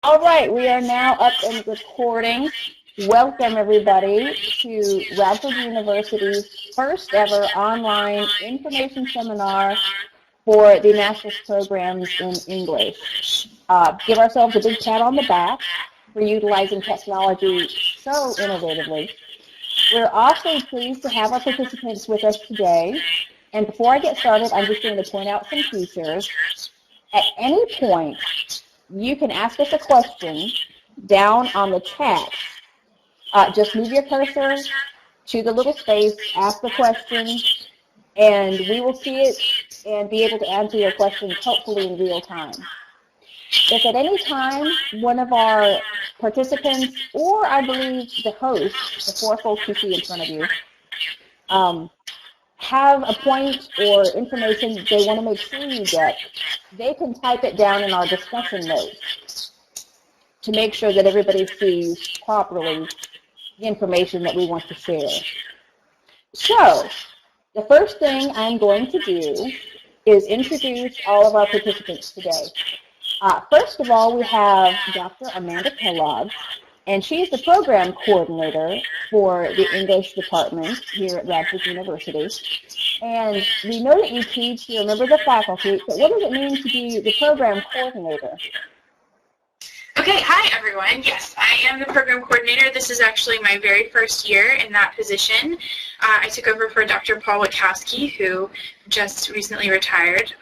All right, we are now up and recording. Welcome, everybody, to Radford University's first ever online information seminar for the master's programs in English. Give ourselves a big pat on the back for utilizing technology so innovatively. We're also pleased to have our participants with us today. And before I get started, I'm just going to point out some features. At any point, you can ask us a question down on the chat. Just move your cursor to the little space, ask the question, and we will see it and be able to answer your questions hopefully in real time. If at any time one of our participants, or I believe the host, the four folks you see in front of you, have a point or information they want to make sure you get, they can type it down in our discussion notes to make sure that everybody sees properly the information that we want to share. So, the first thing I'm going to do is introduce all of our participants today. First of all, we have Dr. Amanda Kellogg, and she's the program coordinator for the English department here at Radford University. And we know that you teach, you're a member of the faculty, but what does it mean to be the program coordinator? Okay, hi everyone. Yes, I am the program coordinator. This is actually my very first year in that position. I took over for Dr. Paul Wachowski, who just recently retired.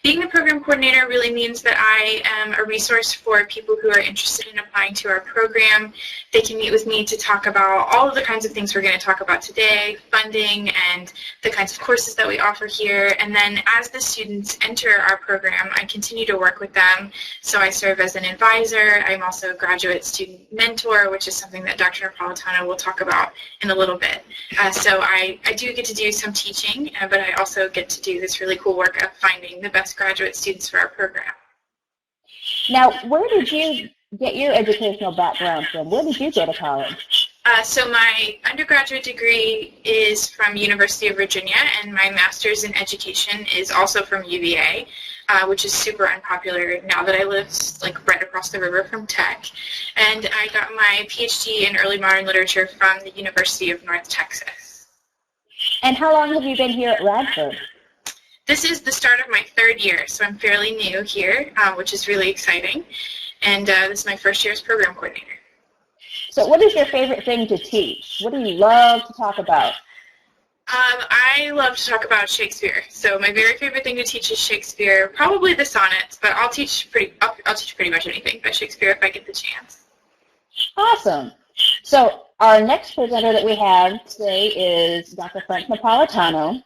Being the program coordinator really means that I am a resource for people who are interested in applying to our program. They can meet with me to talk about all of the kinds of things we're going to talk about today, funding and the kinds of courses that we offer here. And then as the students enter our program, I continue to work with them. So I serve as an advisor. I'm also a graduate student mentor, which is something that Dr. Paula Tano will talk about in a little bit. So I do get to do some teaching, but I also get to do this really cool work of finding the best graduate students for our program. Now, where did you get your educational background from? Where did you go to college? So my undergraduate degree is from University of Virginia, and my master's in education is also from UVA, which is super unpopular now that I live like right across the river from Tech. And I got my PhD in early modern literature from the University of North Texas. And how long have you been here at Radford? This is the start of my third year, so I'm fairly new here, which is really exciting. And this is my first year as program coordinator. So what is your favorite thing to teach? What do you love to talk about? I love to talk about Shakespeare. So my very favorite thing to teach is Shakespeare, probably the sonnets, but I'll teach pretty much anything by Shakespeare if I get the chance. Awesome. So our next presenter that we have today is Dr. Frank Napolitano,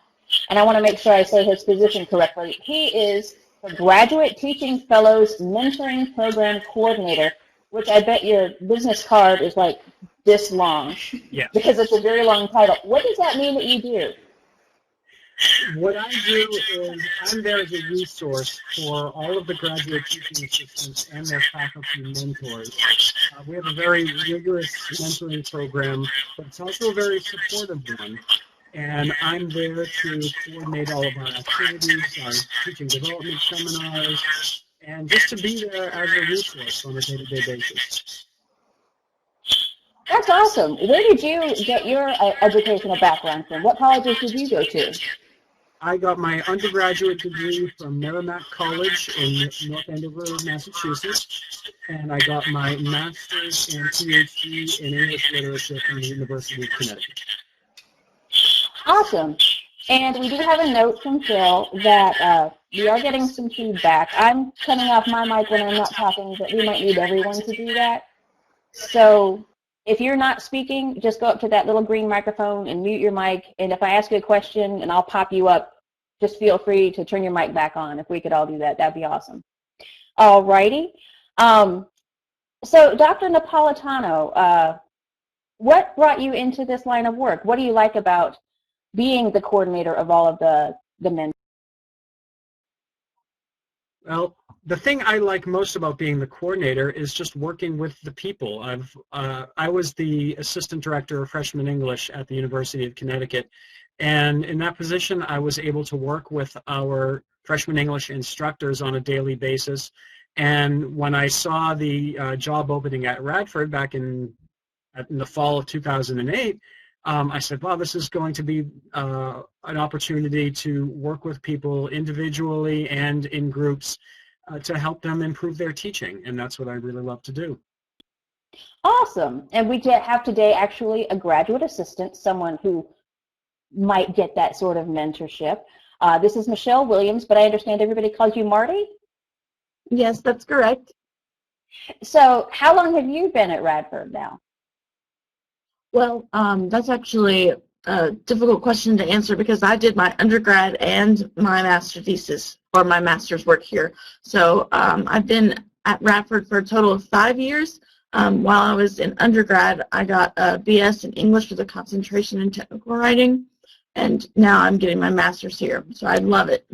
and I want to make sure I say his position correctly. He is the Graduate Teaching Fellows Mentoring Program Coordinator, which I bet your business card is like this long. Yeah. Because it's a very long title. What does that mean that you do? What I do is I'm there as a resource for all of the graduate teaching assistants and their faculty mentors. We have a very rigorous mentoring program, but it's also a very supportive one. And I'm there to coordinate all of our activities, our teaching development seminars, and just to be there as a resource on a day-to-day basis. That's awesome. Where did you get your educational background from? What colleges did you go to? I got my undergraduate degree from Merrimack College in North Andover, Massachusetts, and I got my master's and PhD in English literature from the University of Connecticut. Awesome. And we do have a note from Phil that we are getting some feedback. I'm cutting off my mic when I'm not talking, but we might need everyone to do that. So if you're not speaking, just go up to that little green microphone and mute your mic. And if I ask you a question and I'll pop you up, just feel free to turn your mic back on. If we could all do that, that'd be awesome. All righty. So Dr. Napolitano, what brought you into this line of work? What do you like about being the coordinator of all of the men? Well, the thing I like most about being the coordinator is just working with the people. I was the assistant director of freshman English at the University of Connecticut, and in that position I was able to work with our freshman English instructors on a daily basis And when I saw the job opening at Radford back in the fall of 2008, I said, wow, this is going to be an opportunity to work with people individually and in groups to help them improve their teaching, and that's what I really love to do. Awesome. And we have today actually a graduate assistant, someone who might get that sort of mentorship. This is Michelle Williams, but I understand everybody calls you Marty? Yes, that's correct. So how long have you been at Radford now? Well, that's actually a difficult question to answer because I did my undergrad and my master thesis, or my master's work here. So I've been at Radford for a total of 5 years. While I was in undergrad, I got a BS in English with a concentration in technical writing, and now I'm getting my master's here, so I love it.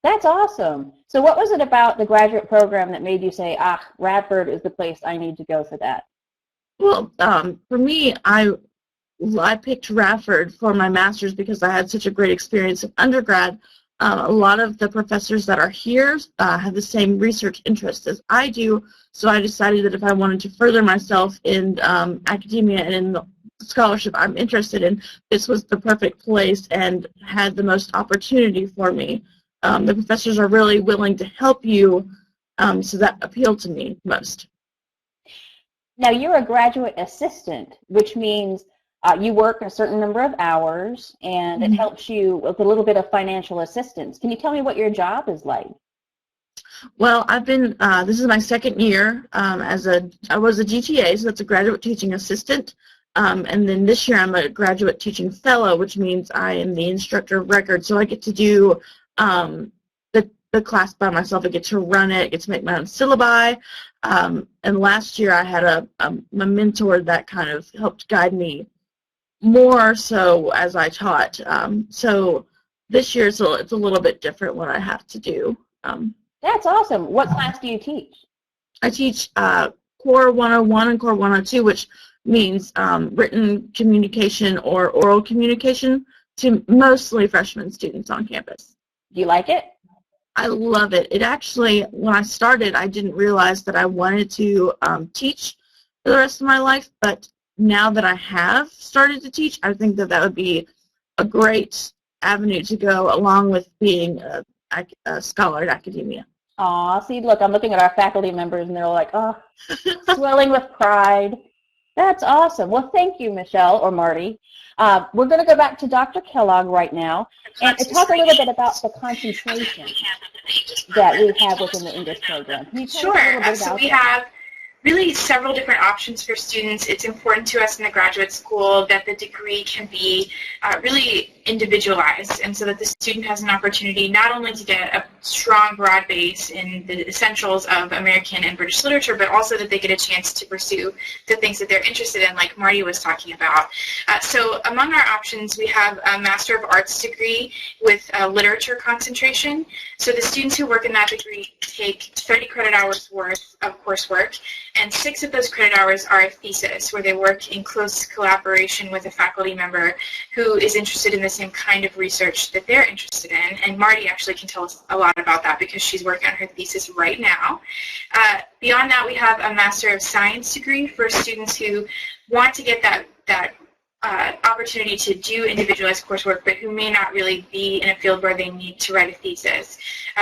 That's awesome. So what was it about the graduate program that made you say, Radford is the place I need to go for that? Well, for me, I picked Radford for my master's because I had such a great experience in undergrad. A lot of the professors that are here have the same research interests as I do, so I decided that if I wanted to further myself in academia and in the scholarship I'm interested in, this was the perfect place and had the most opportunity for me. The professors are really willing to help you, so that appealed to me most. Now, you're a graduate assistant, which means you work a certain number of hours, and it helps you with a little bit of financial assistance. Can you tell me what your job is like? Well, I've been, this is my second year I was a GTA, so that's a graduate teaching assistant, and then this year I'm a graduate teaching fellow, which means I am the instructor of record, so I get to do the class by myself. I get to run it, get to make my own syllabi, and last year I had a mentor that kind of helped guide me more so as I taught. So this year it's a little bit different what I have to do. That's awesome. What class do you teach? I teach Core 101 and Core 102, which means written communication or oral communication to mostly freshman students on campus. Do you like it? I love it. It actually, when I started, I didn't realize that I wanted to teach for the rest of my life, but now that I have started to teach, I think that that would be a great avenue to go along with being a scholar at academia. Aw, see, look, I'm looking at our faculty members, and they're like, oh, swelling with pride. That's awesome. Well, thank you, Michelle or Marty. We're going to go back to Dr. Kellogg right now and talk a little bit about the concentration that we have within the English program. Can you tell us a little bit about So we that? have really several different options for students. It's important to us in the graduate school that the degree can be really individualized, and so that the student has an opportunity not only to get a strong broad base in the essentials of American and British literature, but also that they get a chance to pursue the things that they're interested in, like Marty was talking about. So among our options, we have a Master of Arts degree with a literature concentration. So the students who work in that degree take 30 credit hours worth of coursework, and 6 of those credit hours are a thesis, where they work in close collaboration with a faculty member who is interested in the same kind of research that they're interested in. And Marty actually can tell us a lot about that because she's working on her thesis right now. Beyond that, we have a Master of Science degree for students who want to get that opportunity to do individualized coursework, but who may not really be in a field where they need to write a thesis.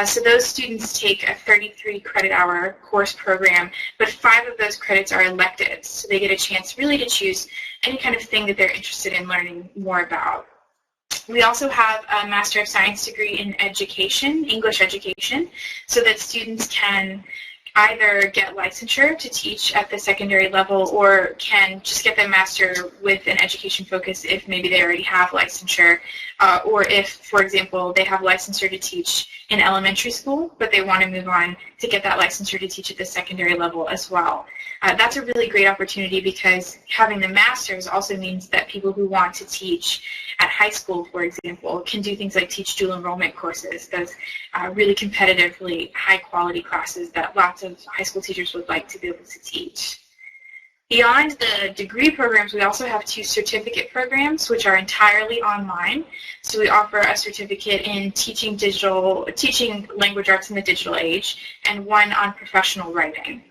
So those students take a 33 credit hour course program, but 5 of those credits are electives, so they get a chance really to choose any kind of thing that they're interested in learning more about. We also have a Master of Science degree in education, English education, so that students can either get licensure to teach at the secondary level or can just get their master with an education focus if maybe they already have licensure, or if, for example, they have licensure to teach in elementary school, but they want to move on to get that licensure to teach at the secondary level as well. That's a really great opportunity because having the master's also means that people who want to teach at high school, for example, can do things like teach dual enrollment courses, those really competitively high-quality classes that lots of high school teachers would like to be able to teach. Beyond the degree programs, we also have 2 certificate programs, which are entirely online. So we offer a certificate in teaching language arts in the digital age, and one on professional writing.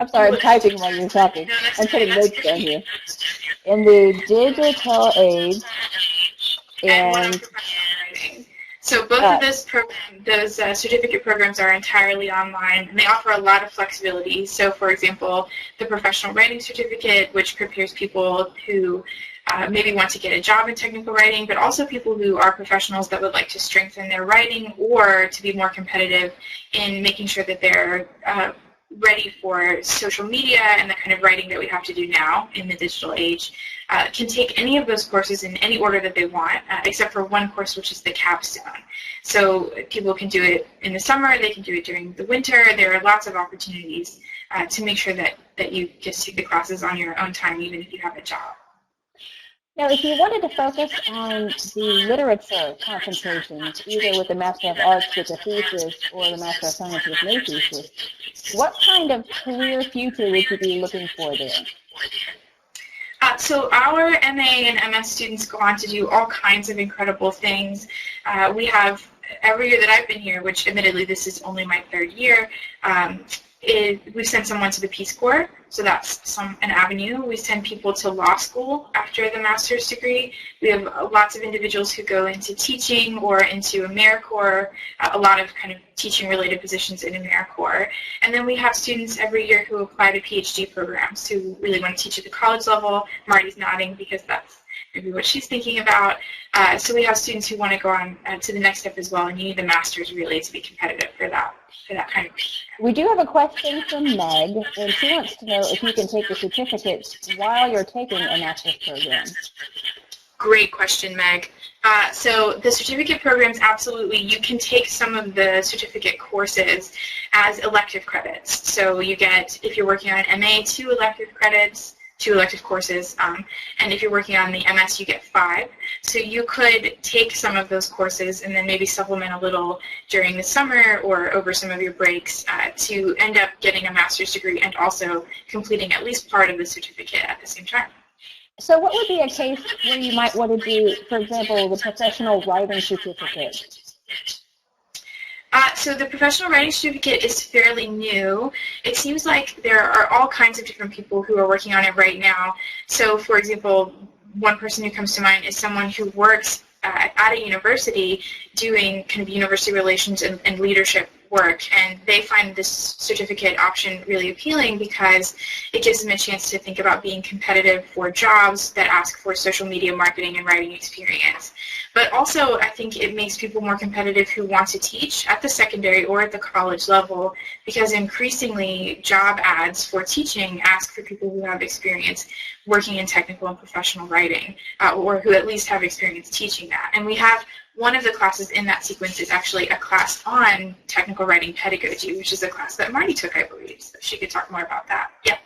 I'm sorry, I'm typing while you're talking. No, that's I'm okay, putting that's notes great. down here. In the digital age, And one on and professional writing. So both of those certificate programs are entirely online, and they offer a lot of flexibility. So, for example, the professional writing certificate, which prepares people who maybe want to get a job in technical writing, but also people who are professionals that would like to strengthen their writing or to be more competitive in making sure that they're ready for social media and the kind of writing that we have to do now in the digital age, can take any of those courses in any order that they want, except for one course, which is the capstone. So people can do it in the summer, they can do it during the winter. There are lots of opportunities to make sure that you get to take the classes on your own time, even if you have a job. now, if you wanted to focus on the literature concentrations, either with the Master of Arts with a thesis or the Master of Science with no thesis, what kind of career future would you be looking for there? So our MA and MS students go on to do all kinds of incredible things. We have, every year that I've been here, which admittedly this is only my 3rd year, we send someone to the Peace Corps, so that's an avenue. We send people to law school after the master's degree. We have lots of individuals who go into teaching or into AmeriCorps, a lot of kind of teaching-related positions in AmeriCorps. And then we have students every year who apply to PhD programs who really want to teach at the college level. Marty's nodding because that's maybe what she's thinking about. So we have students who want to go on to the next step as well, and you need the master's really to be competitive for that kind of. We do have a question from Meg, and she wants to know if you can take the certificate while you're taking a master's program. Great question, Meg. So the certificate programs, absolutely, you can take some of the certificate courses as elective credits. So you get, if you're working on an MA, 2 elective credits, 2 elective courses, and if you're working on the MS, you get 5. So you could take some of those courses and then maybe supplement a little during the summer or over some of your breaks to end up getting a master's degree and also completing at least part of the certificate at the same time. So what would be a case where you might want to do, for example, the professional writing certificate? So the professional writing certificate is fairly new. It seems like there are all kinds of different people who are working on it right now. So, for example, one person who comes to mind is someone who works at a university doing kind of university relations and leadership work, and they find this certificate option really appealing because it gives them a chance to think about being competitive for jobs that ask for social media marketing and writing experience. But also, I think it makes people more competitive who want to teach at the secondary or at the college level, because increasingly job ads for teaching ask for people who have experience working in technical and professional writing, or who at least have experience teaching that. And we have one of the classes in that sequence is actually a class on technical writing pedagogy, which is a class that Marty took, I believe, so she could talk more about that. Yeah.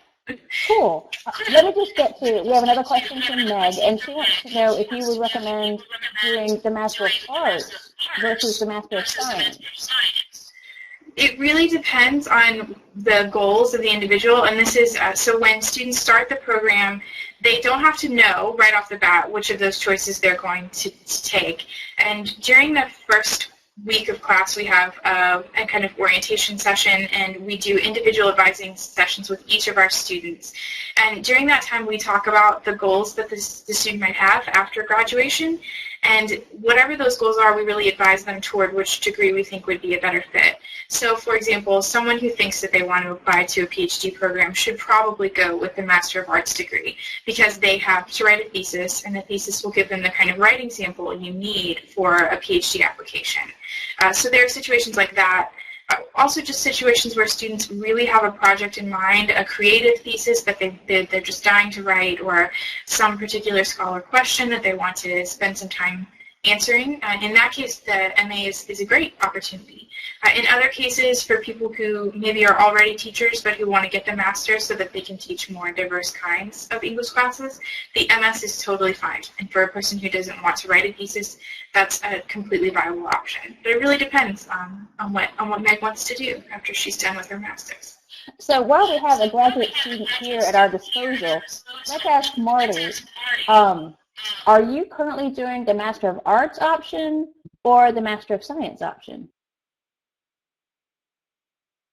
Cool. Let me just get to, we have another question from Meg, and she wants to know if you would recommend doing the Master of Arts versus the Master of Science. It really depends on the goals of the individual, and this is, so when students start the program, they don't have to know right off the bat which of those choices they're going to take. And during the first week of class, we have a kind of orientation session, and we do individual advising sessions with each of our students. And during that time, we talk about the goals that the student might have after graduation, and whatever those goals are, we really advise them toward which degree we think would be a better fit. So, for example, someone who thinks that they want to apply to a PhD program should probably go with the Master of Arts degree, because they have to write a thesis, and the thesis will give them the kind of writing sample you need for a PhD application. So there are situations like that. Also just situations where students really have a project in mind, a creative thesis that they're just dying to write, or some particular scholar question that they want to spend some time answering. And in that case, the MA is a great opportunity. In other cases, for people who maybe are already teachers but who want to get the master's so that they can teach more diverse kinds of English classes, the MS is totally fine. And for a person who doesn't want to write a thesis, that's a completely viable option. But it really depends on what Meg wants to do after she's done with her master's. So while we have a graduate student here at our disposal, let's ask Marty, are you currently doing the Master of Arts option or the Master of Science option?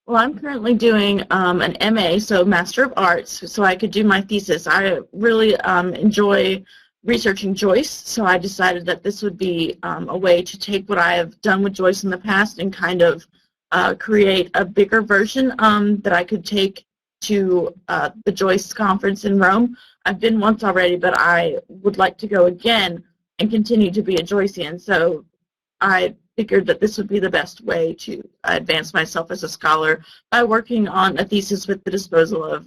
Well, I'm currently doing an MA, so Master of Arts, so I could do my thesis. I really enjoy researching Joyce, so I decided that this would be a way to take what I have done with Joyce in the past and kind of create a bigger version that I could take to the Joyce conference in Rome. I've been once already, but I would like to go again and continue to be a Joycean, so I figured that this would be the best way to advance myself as a scholar by working on a thesis with the disposal of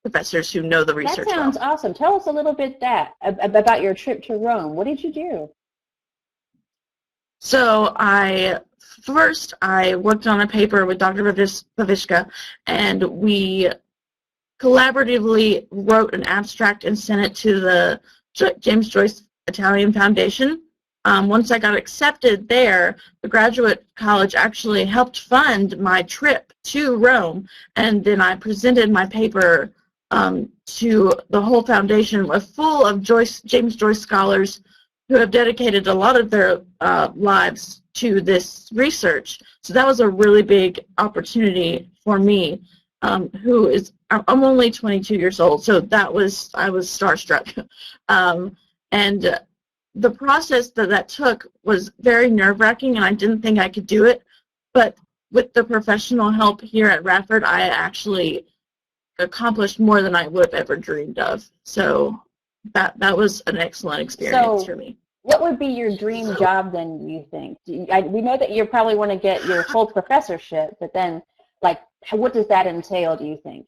professors who know the research. That sounds awesome. Tell us a little bit about your trip to Rome. What did you do? So first I worked on a paper with Dr. Pavishka, and we collaboratively wrote an abstract and sent it to the James Joyce Italian Foundation. Once I got accepted there, the graduate college actually helped fund my trip to Rome, and then I presented my paper to the whole foundation, full of James Joyce scholars who have dedicated a lot of their lives to this research. So that was a really big opportunity for me, I'm only 22 years old, so I was starstruck. And the process that took was very nerve-wracking, and I didn't think I could do it. But with the professional help here at Radford, I actually accomplished more than I would have ever dreamed of. So that was an excellent experience for me. What would be your dream job then, you think? We know that you probably want to get your full professorship, but then, like, what does that entail, do you think?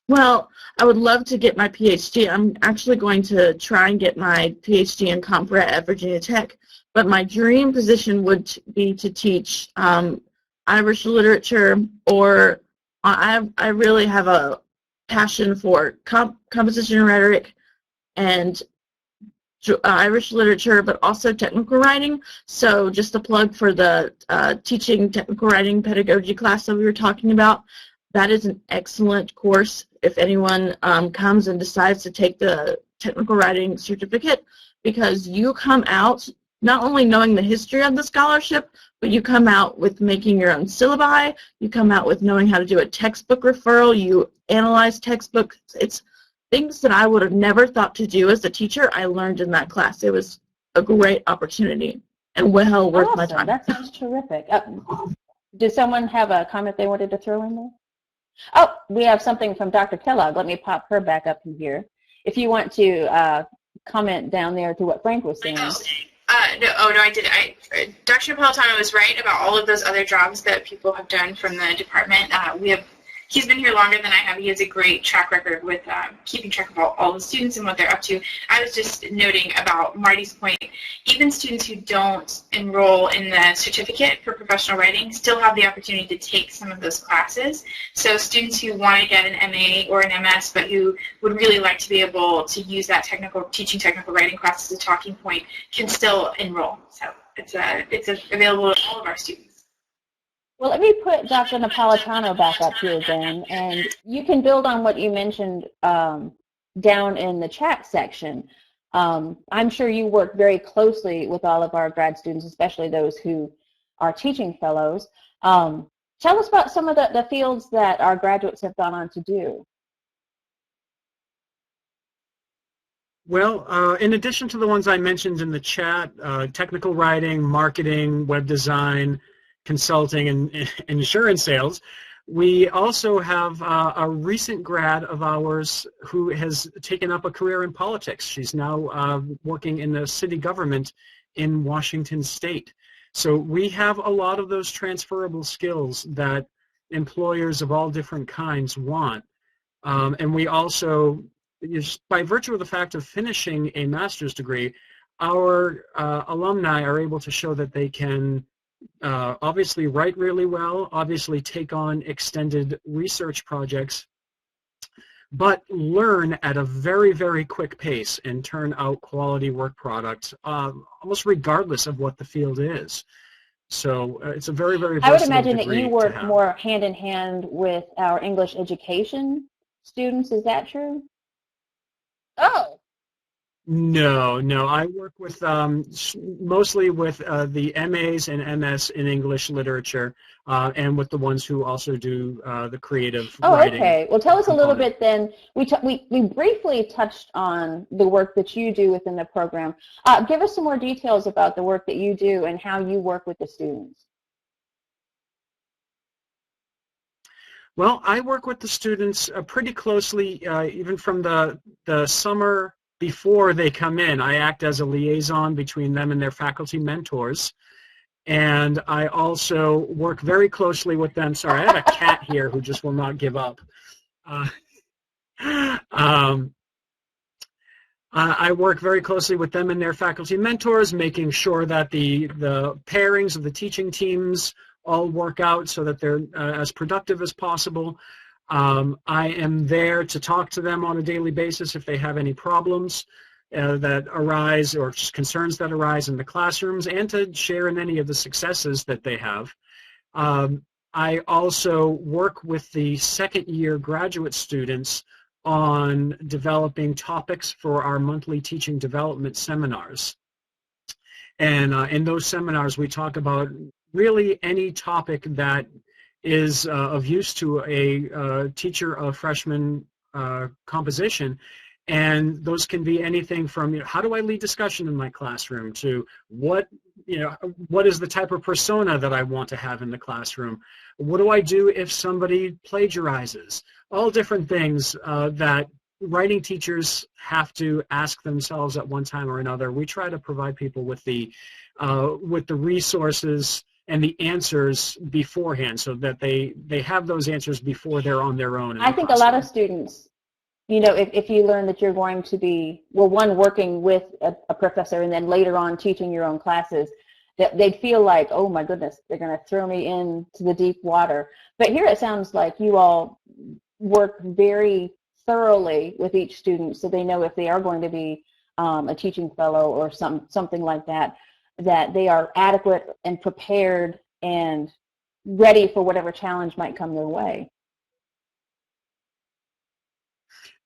Well, I would love to get my PhD. I'm actually going to try and get my PhD in Comp Ret at Virginia Tech, but my dream position would be to teach Irish literature, or I really have a passion for composition and rhetoric and Irish literature, but also technical writing. So just a plug for the teaching technical writing pedagogy class that we were talking about. That is an excellent course if anyone comes and decides to take the technical writing certificate, because you come out not only knowing the history of the scholarship, but you come out with making your own syllabi, you come out with knowing how to do a textbook referral, you analyze textbooks. It's things that I would have never thought to do as a teacher. I learned in that class. It was a great opportunity and well worth my time. That sounds terrific. Did someone have a comment they wanted to throw in there? Oh, we have something from Dr. Kellogg. Let me pop her back up in here. If you want to comment down there to what Frank was saying. No, I did. Dr. Paula Tano was right about all of those other jobs that people have done from the department. He's been here longer than I have. He has a great track record with keeping track of all the students and what they're up to. I was just noting about Marty's point, even students who don't enroll in the certificate for professional writing still have the opportunity to take some of those classes. So students who want to get an MA or an MS, but who would really like to be able to use that teaching technical writing class as a talking point can still enroll. So it's available to all of our students. Well, let me put Dr. Napolitano back up here then, and you can build on what you mentioned down in the chat section. I'm sure you work very closely with all of our grad students, especially those who are teaching fellows. Tell us about some of the fields that our graduates have gone on to do. Well, in addition to the ones I mentioned in the chat, technical writing, marketing, web design, consulting, and insurance sales, we also have a recent grad of ours who has taken up a career in politics. She's now working in the city government in Washington State. So we have a lot of those transferable skills that employers of all different kinds want. And we also, by virtue of the fact of finishing a master's degree, our alumni are able to show that they can obviously write really well, obviously take on extended research projects, but learn at a very, very quick pace and turn out quality work products almost regardless of what the field is. So it's a very, very versatile I would imagine that degree you to work have. more hand in hand with our English education students. Is that true? Oh, No, no. I work with mostly with the MAs and MS in English literature, and with the ones who also do the creative oh, writing. okay. Well, tell us a little component. bit then. We briefly touched on the work that you do within the program. Give us some more details about the work that you do and how you work with the students. Well, I work with the students pretty closely, even from the summer before they come in. I act as a liaison between them and their faculty mentors. And I also work very closely with them. Sorry, I have a cat here who just will not give up. I work very closely with them and their faculty mentors, making sure that the pairings of the teaching teams all work out so that they're as productive as possible. I am there to talk to them on a daily basis if they have any problems that arise or concerns that arise in the classrooms, and to share in any of the successes that they have. I also work with the second-year graduate students on developing topics for our monthly teaching development seminars. And in those seminars, we talk about really any topic that is of use to a teacher of freshman composition. And those can be anything from, how do I lead discussion in my classroom, to what is the type of persona that I want to have in the classroom? What do I do if somebody plagiarizes? All different things that writing teachers have to ask themselves at one time or another. We try to provide people with the resources and the answers beforehand, so that they have those answers before they're on their own. I think a lot of students, if you learn that you're going to be, well, one, working with a professor and then later on teaching your own classes, that they'd feel like, oh my goodness, they're going to throw me into the deep water. But here it sounds like you all work very thoroughly with each student, so they know if they are going to be a teaching fellow or something like that, that they are adequate and prepared and ready for whatever challenge might come their way.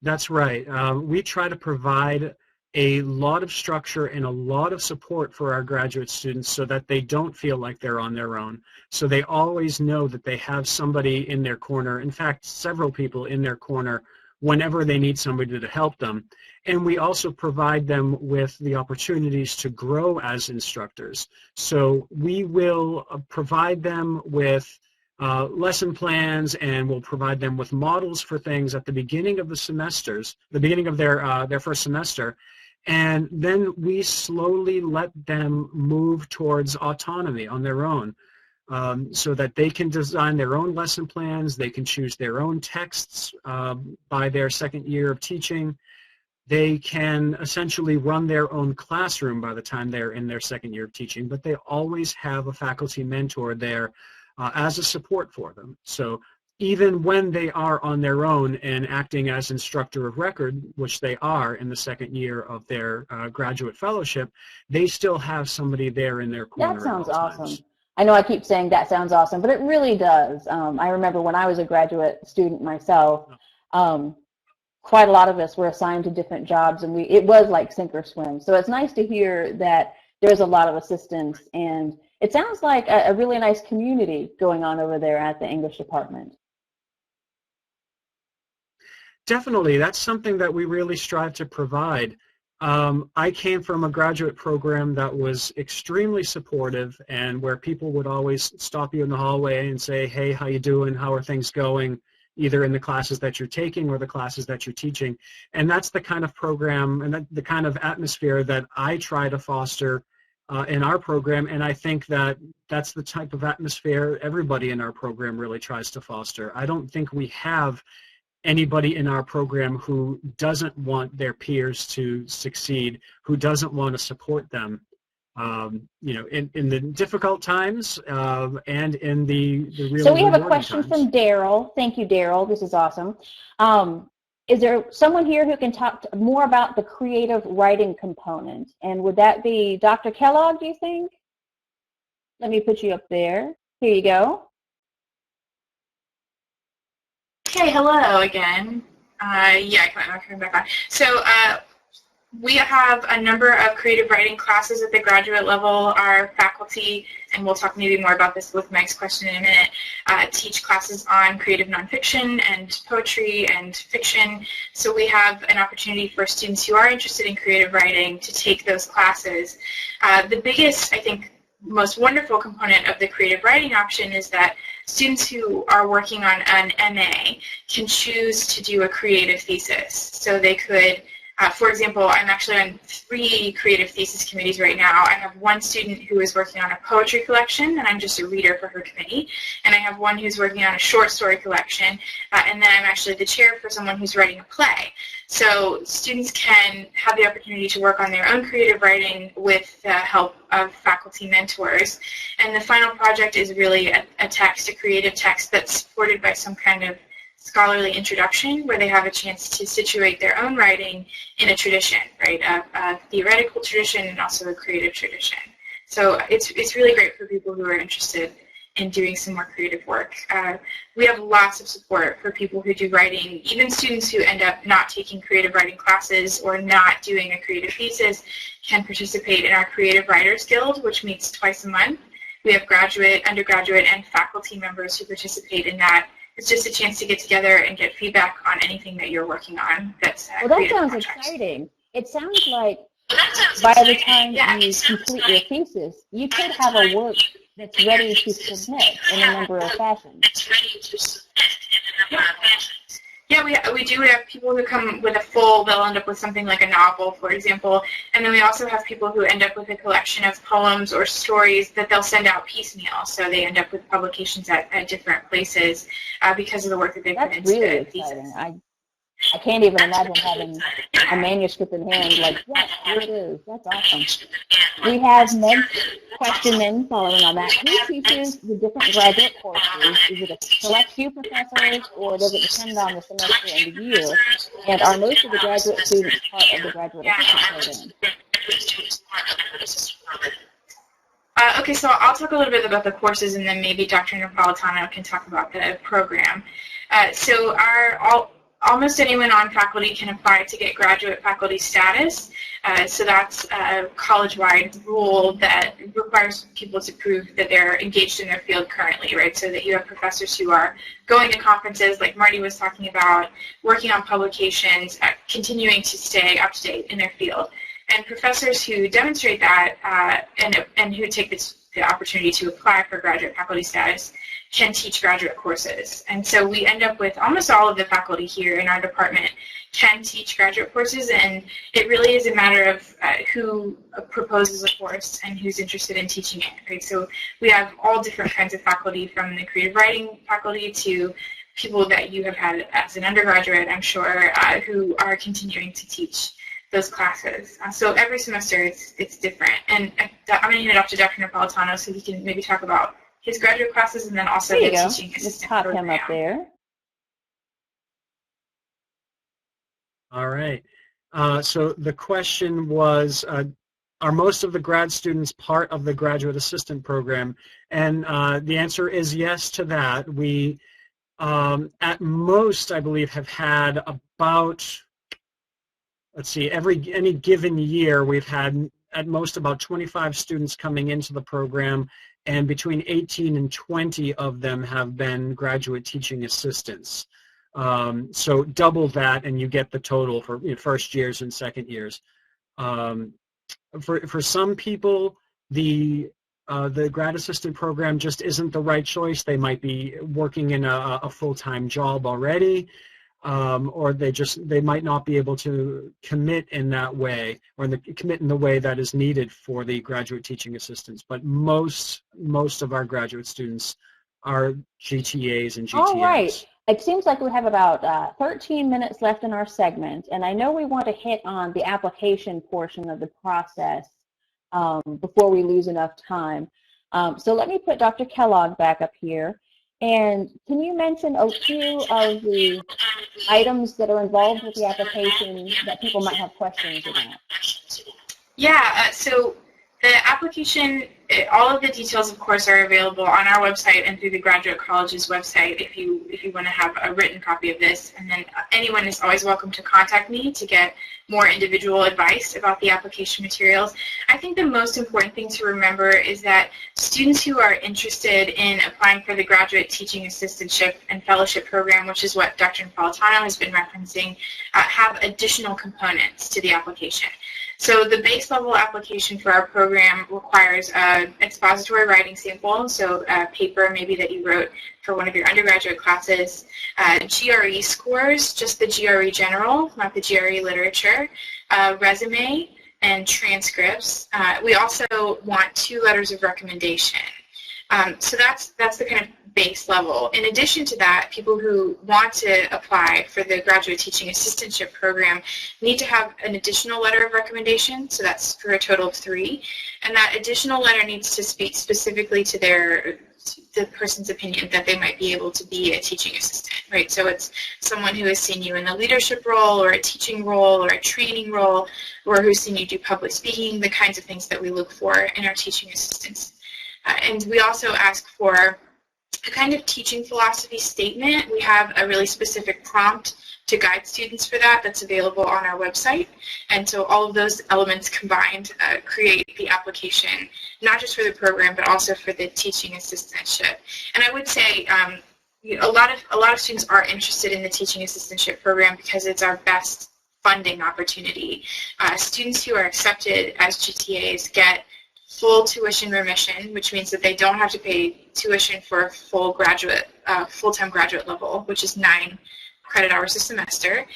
That's right. We try to provide a lot of structure and a lot of support for our graduate students so that they don't feel like they're on their own. So they always know that they have somebody in their corner, in fact, several people in their corner, whenever they need somebody to help them. And we also provide them with the opportunities to grow as instructors. So we will provide them with lesson plans, and we'll provide them with models for things at the beginning of the semesters, the beginning of their first semester. And then we slowly let them move towards autonomy on their own, so that they can design their own lesson plans, they can choose their own texts by their second year of teaching. They can essentially run their own classroom by the time they're in their second year of teaching, but they always have a faculty mentor there as a support for them. So even when they are on their own and acting as instructor of record, which they are in the second year of their graduate fellowship, they still have somebody there in their corner. That sounds at all awesome. times. I know I keep saying that sounds awesome, but it really does. I remember when I was a graduate student myself, quite a lot of us were assigned to different jobs, and it was like sink or swim. So it's nice to hear that there's a lot of assistance, and it sounds like a really nice community going on over there at the English department. Definitely, that's something that we really strive to provide. I came from a graduate program that was extremely supportive, and where people would always stop you in the hallway and say, hey, how you doing? How are things going? Either in the classes that you're taking or the classes that you're teaching. And that's the kind of program and the kind of atmosphere that I try to foster in our program. And I think that that's the type of atmosphere everybody in our program really tries to foster. I don't think we have anybody in our program who doesn't want their peers to succeed, who doesn't want to support them, you know, in the difficult times and in the really So we have a rewarding question times. from Daryl. Thank you, Daryl. This is awesome. Is there someone here who can talk more about the creative writing component? And would that be Dr. Kellogg, do you think? Let me put you up there. Here you go. Okay, hello again. Yeah, I'm coming back on. So we have a number of creative writing classes at the graduate level. Our faculty, and we'll talk maybe more about this with Meg's question in a minute, teach classes on creative nonfiction and poetry and fiction. So we have an opportunity for students who are interested in creative writing to take those classes. The biggest, I think, most wonderful component of the creative writing option is that students who are working on an MA can choose to do a creative thesis. So they could, for example, I'm actually on 3 creative thesis committees right now. I have one student who is working on a poetry collection, and I'm just a reader for her committee. And I have one who's working on a short story collection, and then I'm actually the chair for someone who's writing a play. So students can have the opportunity to work on their own creative writing with the help of faculty mentors. And the final project is really a text, a creative text that's supported by some kind of scholarly introduction where they have a chance to situate their own writing in a tradition, right? A theoretical tradition and also a creative tradition. So it's really great for people who are interested in doing some more creative work. We have lots of support for people who do writing. Even students who end up not taking creative writing classes or not doing a creative thesis can participate in our Creative Writers Guild, which meets twice a month. We have graduate, undergraduate, and faculty members who participate in that. It's just a chance to get together and get feedback on anything that you're working on. That's Well, that sounds exciting. It sounds like by the time you complete your thesis, you could have a work that's ready to submit in a number of fashions. Yeah, we do have people who come with a full, they'll end up with something like a novel, for example, and then we also have people who end up with a collection of poems or stories that they'll send out piecemeal, so they end up with publications at different places because of the work that they've put into really the thesis. Exciting. I can't even imagine having a manuscript in hand like, yes, here it is. That's awesome. We have Meg's question then following on that. Who teaches the different graduate courses? Is it a select few professors or does it depend on the semester and the year? And are most of the graduate students part of the graduate assistant program? Okay, so I'll talk a little bit about the courses and then maybe Dr. Paula Tano can talk about the program. So almost anyone on faculty can apply to get graduate faculty status. So that's a college-wide rule that requires people to prove that they're engaged in their field currently, right? So that you have professors who are going to conferences like Marty was talking about, working on publications, continuing to stay up to date in their field. And professors who demonstrate that and who take the opportunity to apply for graduate faculty status can teach graduate courses. And so we end up with almost all of the faculty here in our department can teach graduate courses, and it really is a matter of who proposes a course and who's interested in teaching it, right? So we have all different kinds of faculty, from the creative writing faculty to people that you have had as an undergraduate, I'm sure, who are continuing to teach those classes. So every semester it's different. And I'm going to hand it off to Dr. Napolitano so he can maybe talk about his graduate classes and then also the teaching assistant program. Him up there. All right. So the question was, are most of the grad students part of the graduate assistant program? And the answer is yes to that. We, at most, I believe, have had about, let's see, any given year, we've had at most about 25 students coming into the program, and between 18 and 20 of them have been graduate teaching assistants. So double that and you get the total for first years and second years. For some people, the grad assistant program just isn't the right choice. They might be working in a full-time job already, or they might not be able to commit in that way, or commit in the way that is needed for the graduate teaching assistants. But most of our graduate students are GTAs and GTMs. All right. it seems like we have about 13 minutes left in our segment, and I know we want to hit on the application portion of the process before we lose enough time. So let me put Dr. Kellogg back up here. And can you mention a few of the items that are involved with the application that people might have questions about? Yeah, so the application, all of the details, of course, are available on our website and through the Graduate College's website if you want to have a written copy of this. And then anyone is always welcome to contact me to get more individual advice about the application materials. I think the most important thing to remember is that students who are interested in applying for the Graduate Teaching Assistantship and Fellowship Program, which is what Dr. Paula Tano has been referencing, have additional components to the application. So the base level application for our program requires an expository writing sample, so a paper maybe that you wrote for one of your undergraduate classes, GRE scores, just the GRE general, not the GRE literature, resume, and transcripts. We also want 2 letters of recommendation. So that's the kind of base level. In addition to that, people who want to apply for the Graduate Teaching Assistantship Program need to have an additional letter of recommendation, so that's for a total of 3. And that additional letter needs to speak specifically to the person's opinion that they might be able to be a teaching assistant, right? So it's someone who has seen you in a leadership role or a teaching role or a training role, or who's seen you do public speaking, the kinds of things that we look for in our teaching assistants. And we also ask for a kind of teaching philosophy statement. We have a really specific prompt to guide students for that that's available on our website. And so all of those elements combined create the application, not just for the program, but also for the teaching assistantship. And I would say a lot of students are interested in the teaching assistantship program because it's our best funding opportunity. Students who are accepted as GTAs get full tuition remission, which means that they don't have to pay tuition for a full-time graduate level, which is 9 credit hours a semester,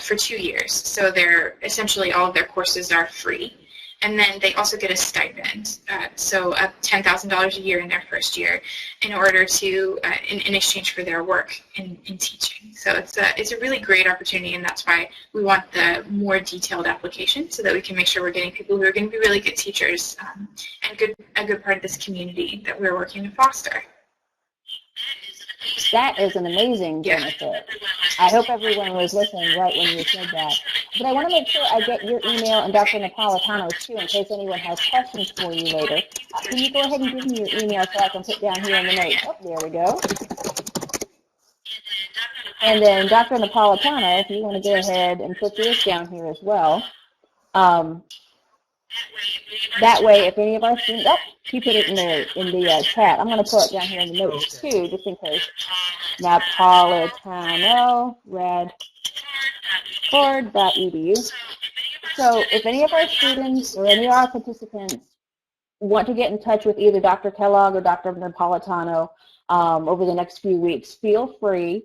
for 2 years. So they're essentially all of their courses are free. And then they also get a stipend, so $10,000 a year in their first year, in order to, in exchange for their work in teaching. So it's a really great opportunity, and that's why we want the more detailed application, so that we can make sure we're getting people who are going to be really good teachers and a good part of this community that we're working to foster. That is an amazing benefit. I hope everyone was listening right when you said that. But I want to make sure I get your email and Dr. Paula Tano's too, in case anyone has questions for you later. Can you go ahead and give me your email so I can put down here in the notes? Oh, there we go. And then Dr. Paula Tano, if you want to go ahead and put yours down here as well. That way, if any of our students, you put it in the chat. I'm going to put it down here in the notes too, just in case. Now, Paula Tano, radford.edu. So, if any of our students or any of our participants want to get in touch with either Dr. Kellogg or Dr. Paula Tano over the next few weeks, feel free.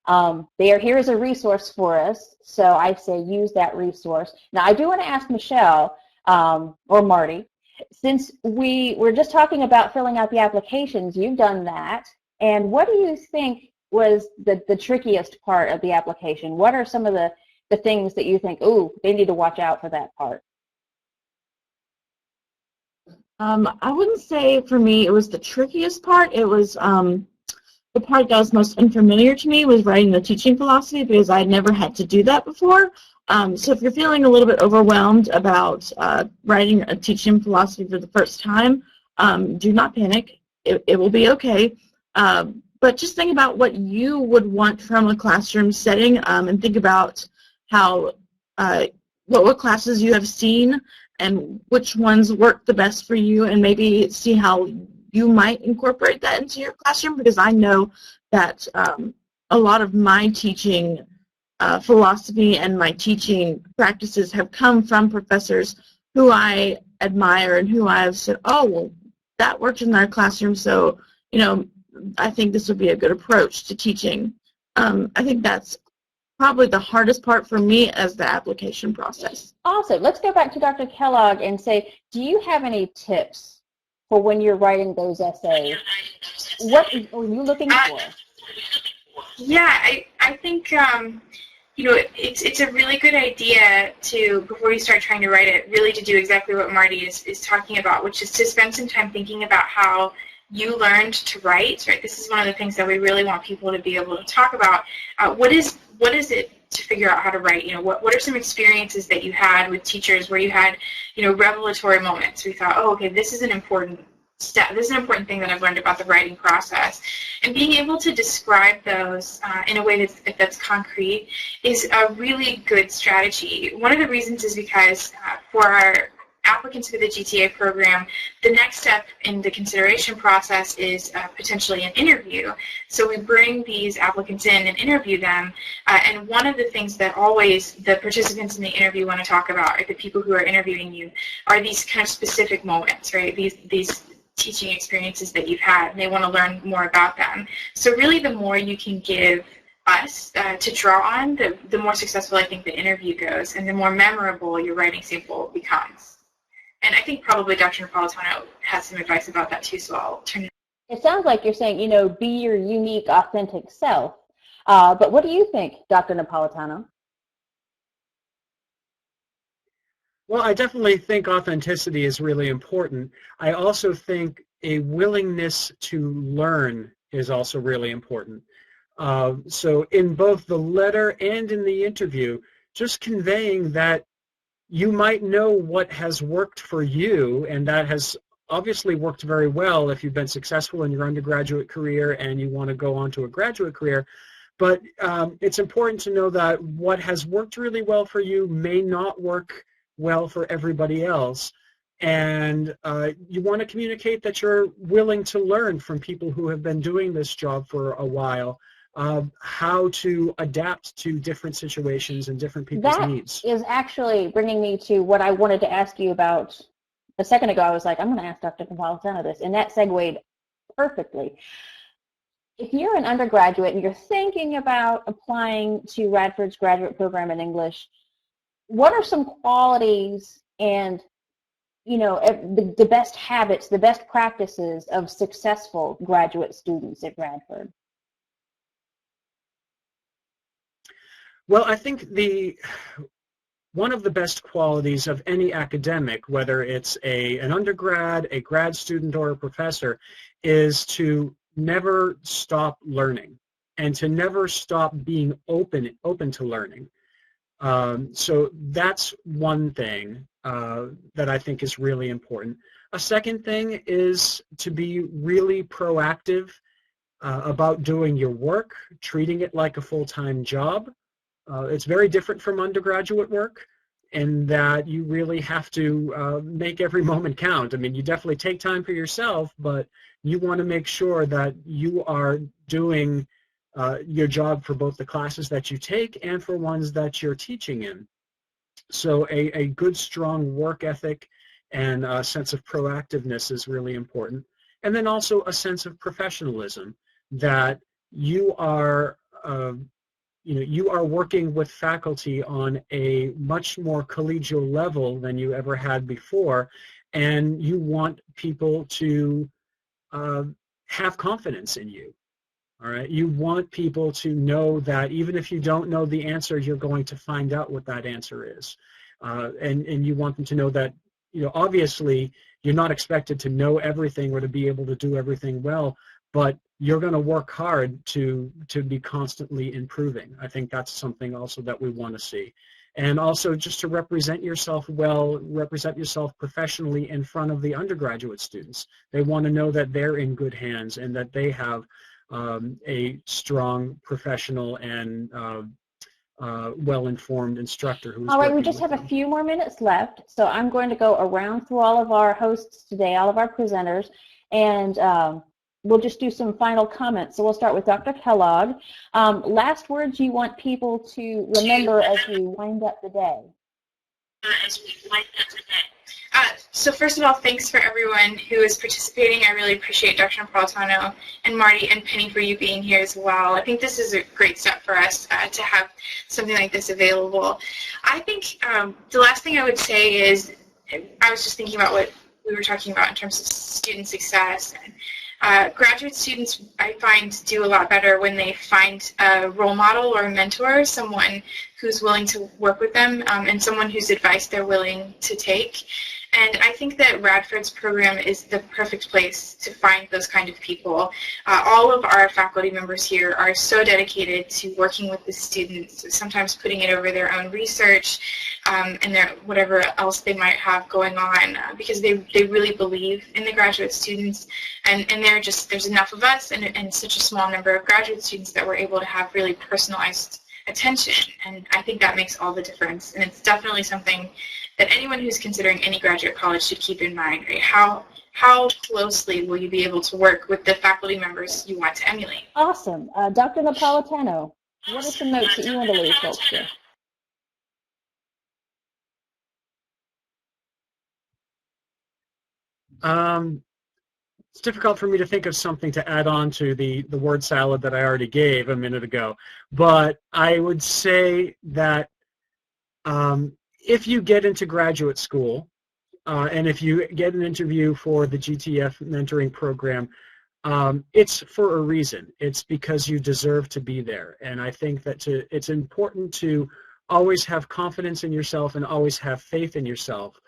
They are here as a resource for us, so I say use that resource. Now, I do want to ask Michelle, or Marty, since we were just talking about filling out the applications, you've done that, and what do you think was the trickiest part of the application? What are some of the things that you think, ooh, they need to watch out for that part? I wouldn't say for me it was the trickiest part. It was the part that was most unfamiliar to me was writing the teaching philosophy, because I had never had to do that before. So if you're feeling a little bit overwhelmed about writing a teaching philosophy for the first time, do not panic. It will be okay. But just think about what you would want from a classroom setting, and think about how what classes you have seen and which ones work the best for you, and maybe see how you might incorporate that into your classroom, because I know that a lot of my teaching philosophy and my teaching practices have come from professors who I admire and who I've said, oh, well, that worked in our classroom, so, you know, I think this would be a good approach to teaching. I think that's probably the hardest part for me as the application process. Awesome. Let's go back to Dr. Kellogg and say, do you have any tips for when you're writing those essays? What are you looking for? Yeah, I think, it's a really good idea to, before you start trying to write it, really to do exactly what Marty is talking about, which is to spend some time thinking about how you learned to write, right? This is one of the things that we really want people to be able to talk about. What is it to figure out how to write? What are some experiences that you had with teachers where you had, revelatory moments where you thought, oh, okay, this is an important step. This is an important thing that I've learned about the writing process. And being able to describe those in a way that's concrete is a really good strategy. One of the reasons is because for our applicants for the GTA program, the next step in the consideration process is potentially an interview. So we bring these applicants in and interview them, and one of the things that always the participants in the interview want to talk about, or the people who are interviewing you, are these kind of specific moments, right? These teaching experiences that you've had, and they want to learn more about them. So really the more you can give us to draw on, the more successful I think the interview goes, and the more memorable your writing sample becomes. And I think probably Dr. Paula Tano has some advice about that too, so I'll turn it. It sounds like you're saying, be your unique, authentic self. But what do you think, Dr. Napolitano? Well, I definitely think authenticity is really important. I also think a willingness to learn is also really important. So in both the letter and in the interview, just conveying that you might know what has worked for you, and that has obviously worked very well if you've been successful in your undergraduate career and you want to go on to a graduate career. But it's important to know that what has worked really well for you may not work well for everybody else. And you want to communicate that you're willing to learn from people who have been doing this job for a while, how to adapt to different situations and different people's needs. That is actually bringing me to what I wanted to ask you about a second ago. I was like, I'm going to ask Dr. Napolitano this, and that segued perfectly. If you're an undergraduate and you're thinking about applying to Radford's graduate program in English, what are some qualities and the best habits, the best practices of successful graduate students at Radford? Well, I think one of the best qualities of any academic, whether it's an undergrad, a grad student, or a professor, is to never stop learning and to never stop being open to learning. So that's one thing that I think is really important. A second thing is to be really proactive about doing your work, treating it like a full-time job. It's very different from undergraduate work in that you really have to make every moment count. I mean, you definitely take time for yourself, but you want to make sure that you are doing your job for both the classes that you take and for ones that you're teaching in. So a good, strong work ethic and a sense of proactiveness is really important. And then also a sense of professionalism, that you are you are working with faculty on a much more collegial level than you ever had before, and you want people to have confidence in you. All right, you want people to know that even if you don't know the answer, you're going to find out what that answer is, and you want them to know that obviously you're not expected to know everything or to be able to do everything well, but you're going to work hard to be constantly improving. I think that's something also that we want to see. And also just to represent yourself well, represent yourself professionally in front of the undergraduate students. They want to know that they're in good hands and that they have a strong, professional, and well-informed instructor who's all right, we just have a few more minutes left, so I'm going to go around through all of our hosts today, all of our presenters, and we'll just do some final comments. So we'll start with Dr. Kellogg. Last words you want people to remember as we wind up the day. So first of all, thanks for everyone who is participating. I really appreciate Dr. Napolitano and Marty and Penny for you being here as well. I think this is a great step for us to have something like this available. I think the last thing I would say is, I was just thinking about what we were talking about in terms of student success. And Graduate students, I find, do a lot better when they find a role model or a mentor, someone who's willing to work with them, and someone whose advice they're willing to take. And I think that Radford's program is the perfect place to find those kind of people. All of our faculty members here are so dedicated to working with the students, sometimes putting it over their own research and their whatever else they might have going on, because they really believe in the graduate students. And there's enough of us and such a small number of graduate students that we're able to have really personalized attention. And I think that makes all the difference. And it's definitely something that anyone who's considering any graduate college should keep in mind, right? How closely will you be able to work with the faculty members you want to emulate? Awesome. Dr. Paula Tano, what are some notes that you want to leave folks with? It's difficult for me to think of something to add on to the word salad that I already gave a minute ago. But I would say that if you get into graduate school, and if you get an interview for the GTF mentoring program, it's for a reason. It's because you deserve to be there. And I think that it's important to always have confidence in yourself and always have faith in yourself,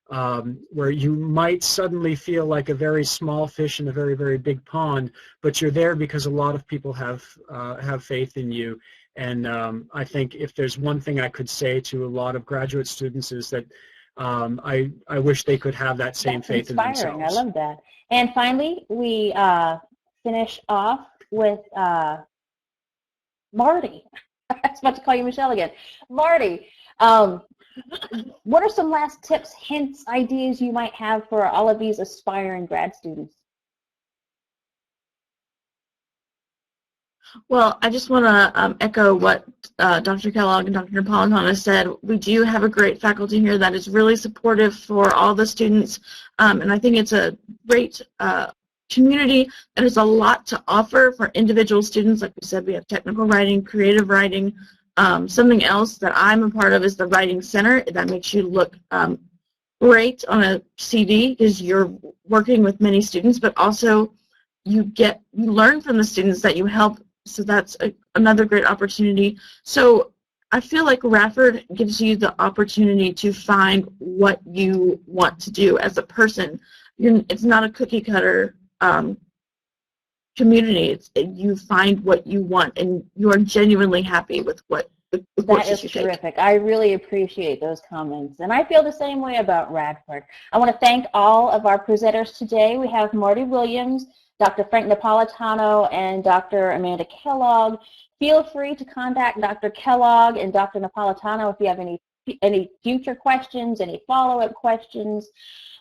where you might suddenly feel like a very small fish in a very, very big pond, but you're there because a lot of people have faith in you. And I think if there's one thing I could say to a lot of graduate students is that I wish they could have that same faith in themselves. I love that. And finally, we finish off with Marty. I was about to call you Michelle again. Marty, what are some last tips, hints, ideas you might have for all of these aspiring grad students? Well, I just want to echo what Dr. Kellogg and Dr. Napolitano said. We do have a great faculty here that is really supportive for all the students, and I think it's a great community that has a lot to offer for individual students. Like we said, we have technical writing, creative writing. Something else that I'm a part of is the Writing Center. That makes you look great on a CD because you're working with many students, but also you learn from the students that you help. So that's another great opportunity. So I feel like Radford gives you the opportunity to find what you want to do as a person. It's not a cookie cutter community. You find what you want, and you are genuinely happy with what the courses you take. That is terrific. I really appreciate those comments, and I feel the same way about Radford. I want to thank all of our presenters today. We have Marty Williams, Dr. Frank Napolitano, and Dr. Amanda Kellogg. Feel free to contact Dr. Kellogg and Dr. Napolitano if you have any future questions, any follow-up questions.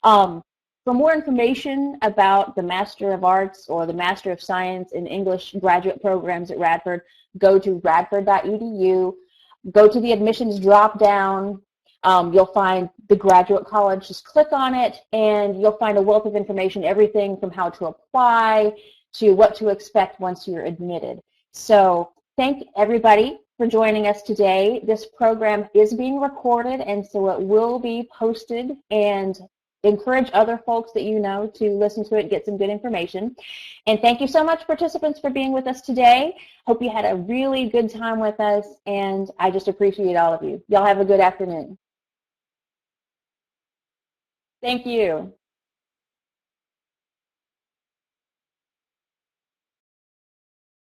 For more information about the Master of Arts or the Master of Science in English graduate programs at Radford, go to radford.edu. Go to the admissions drop-down. You'll find the graduate college. Just click on it, and you'll find a wealth of information, everything from how to apply to what to expect once you're admitted. So thank everybody for joining us today. This program is being recorded, and so it will be posted, and encourage other folks that you know to listen to it and get some good information. And thank you so much, participants, for being with us today. Hope you had a really good time with us, and I just appreciate all of you. Y'all have a good afternoon. Thank you.